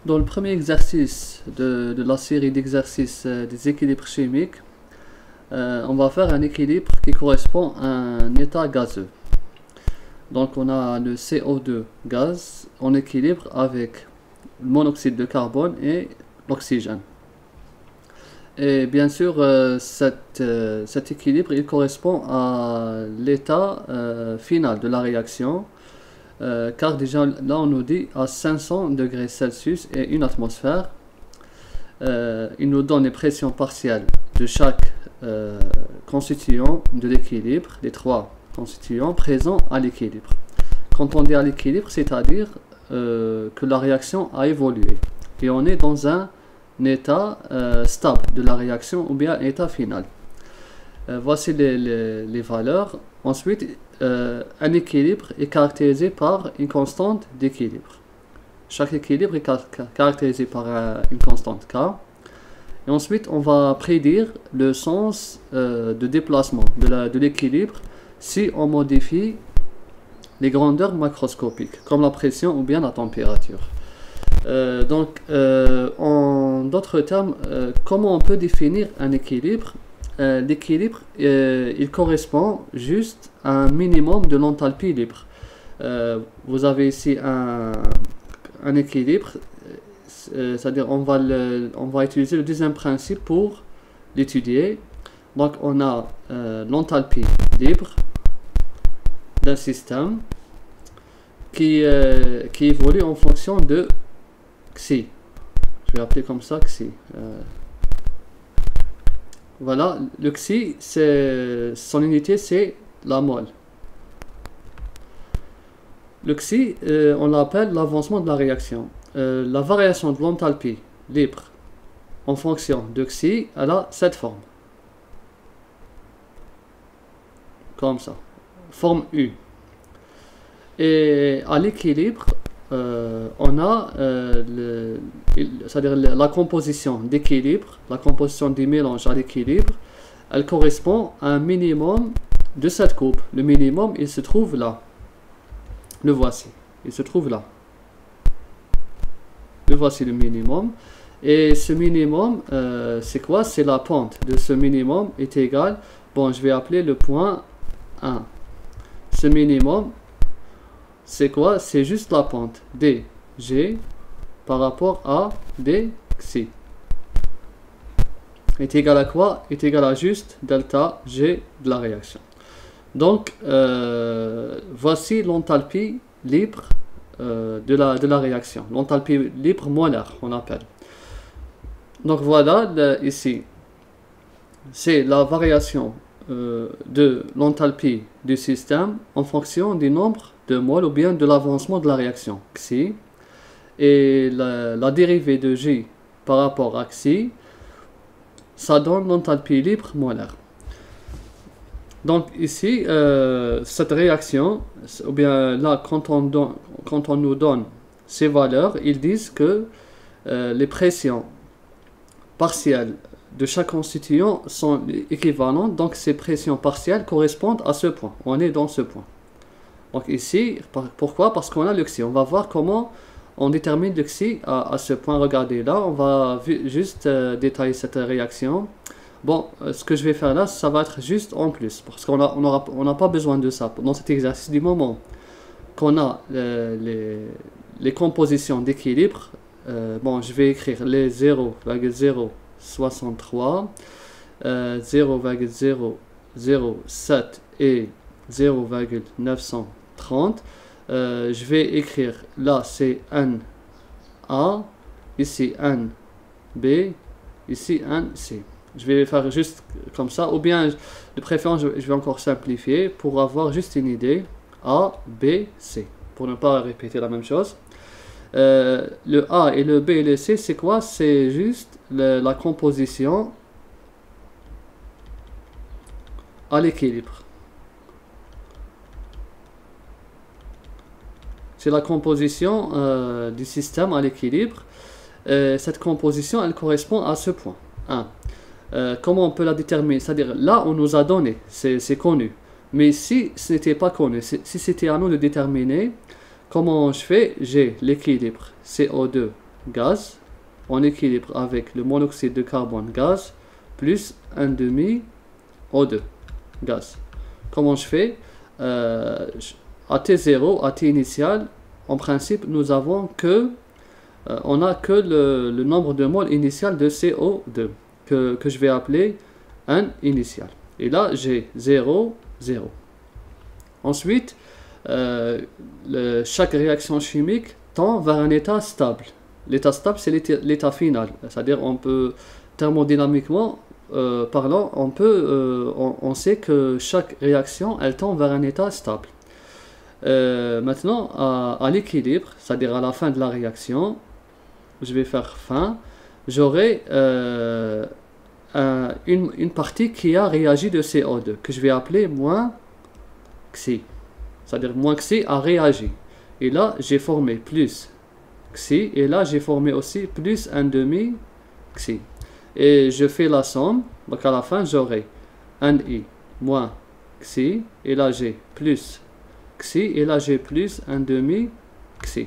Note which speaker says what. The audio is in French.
Speaker 1: Dans le premier exercice de la série d'exercices des équilibres chimiques, on va faire un équilibre qui correspond à un état gazeux. Donc on a le CO2 gaz en équilibre avec le monoxyde de carbone et l'oxygène. Et bien sûr, cet équilibre il correspond à l'état final de la réaction. Car déjà là on nous dit à 500 degrés Celsius et une atmosphère. Il nous donne les pressions partielles de chaque constituant de l'équilibre, les trois constituants présents à l'équilibre. Quand on dit à l'équilibre, c'est-à-dire que la réaction a évolué et on est dans un état stable de la réaction ou bien état final. Voici les valeurs. Ensuite, un équilibre est caractérisé par une constante d'équilibre. Chaque équilibre est caractérisé par une constante K. Et ensuite, on va prédire le sens de déplacement de l'équilibre si on modifie les grandeurs macroscopiques, comme la pression ou bien la température. En d'autres termes, comment on peut définir un équilibre? L'équilibre, il correspond juste à un minimum de l'enthalpie libre. Vous avez ici un équilibre, c'est-à-dire on va utiliser le deuxième principe pour l'étudier. Donc on a l'enthalpie libre d'un système qui évolue en fonction de Xi. Je vais appeler comme ça Xi. Voilà, le Xi, son unité c'est la mole. Le Xi, on l'appelle l'avancement de la réaction. La variation de l'enthalpie libre en fonction de Xi, elle a cette forme. Comme ça. Forme U. Et à l'équilibre, on a c'est-à-dire la composition d'équilibre, la composition des mélanges à l'équilibre, elle correspond à un minimum de cette courbe. Le minimum, il se trouve là. Le voici. Il se trouve là. Le voici le minimum. Et ce minimum, c'est quoi? C'est la pente de ce minimum est égale, bon, je vais appeler le point 1. Ce minimum, c'est quoi? C'est juste la pente dg par rapport à dxi. Est égal à quoi? Est égal à juste delta g de la réaction. Donc, voici l'enthalpie libre de la réaction. L'enthalpie libre molaire, on appelle. Donc voilà, ici, c'est la variation de l'enthalpie du système en fonction du nombre de moles ou bien de l'avancement de la réaction Xi. Et la dérivée de J par rapport à Xi, ça donne l'enthalpie libre molaire. Donc ici, cette réaction, ou bien là, quand on nous donne ces valeurs, ils disent que les pressions partielles de chaque constituant sont équivalentes, donc ces pressions partielles correspondent à ce point. On est dans ce point. Donc ici, pourquoi? Parce qu'on a le Xi. On va voir comment on détermine le Xi à ce point. Regardez là, on va juste détailler cette réaction. Bon, ce que je vais faire là, ça va être juste en plus, parce qu'on n'a pas besoin de ça dans cet exercice du moment qu'on a les compositions d'équilibre. Bon, je vais écrire les 0,063, 0,007 et 0,930. Je vais écrire là, c'est NA, ici NB, ici NC. Je vais faire juste comme ça, ou bien de préférence je vais encore simplifier pour avoir juste une idée. A, B, C, pour ne pas répéter la même chose. Le A et le B et le C, c'est quoi? C'est juste la composition à l'équilibre. C'est la composition du système à l'équilibre. Cette composition, elle correspond à ce point 1. Comment on peut la déterminer? C'est-à-dire, là, on nous a donné, c'est connu. Mais si ce n'était pas connu, si c'était à nous de déterminer, comment je fais? J'ai l'équilibre CO2 gaz en équilibre avec le monoxyde de carbone gaz plus 1 demi O2 gaz. Comment je fais? À T0, à T initial, en principe, nous avons que on a que le nombre de moles initial de CO2 que je vais appeler N initial. Et là, j'ai 0, 0. Ensuite, chaque réaction chimique tend vers un état stable. L'état stable, c'est l'état final. C'est-à-dire, on peut, thermodynamiquement parlant, on sait que chaque réaction, elle tend vers un état stable. Maintenant, à l'équilibre, c'est-à-dire à la fin de la réaction, je vais faire fin, j'aurai une partie qui a réagi de CO2, que je vais appeler moins Xi. C'est-à-dire moins Xi a réagi. Et là, j'ai formé plus Xi, et là, j'ai formé aussi plus 1 demi Xi. Et je fais la somme, donc à la fin, j'aurai NI moins Xi, et là, j'ai plus Xi, et là, j'ai plus 1 demi Xi.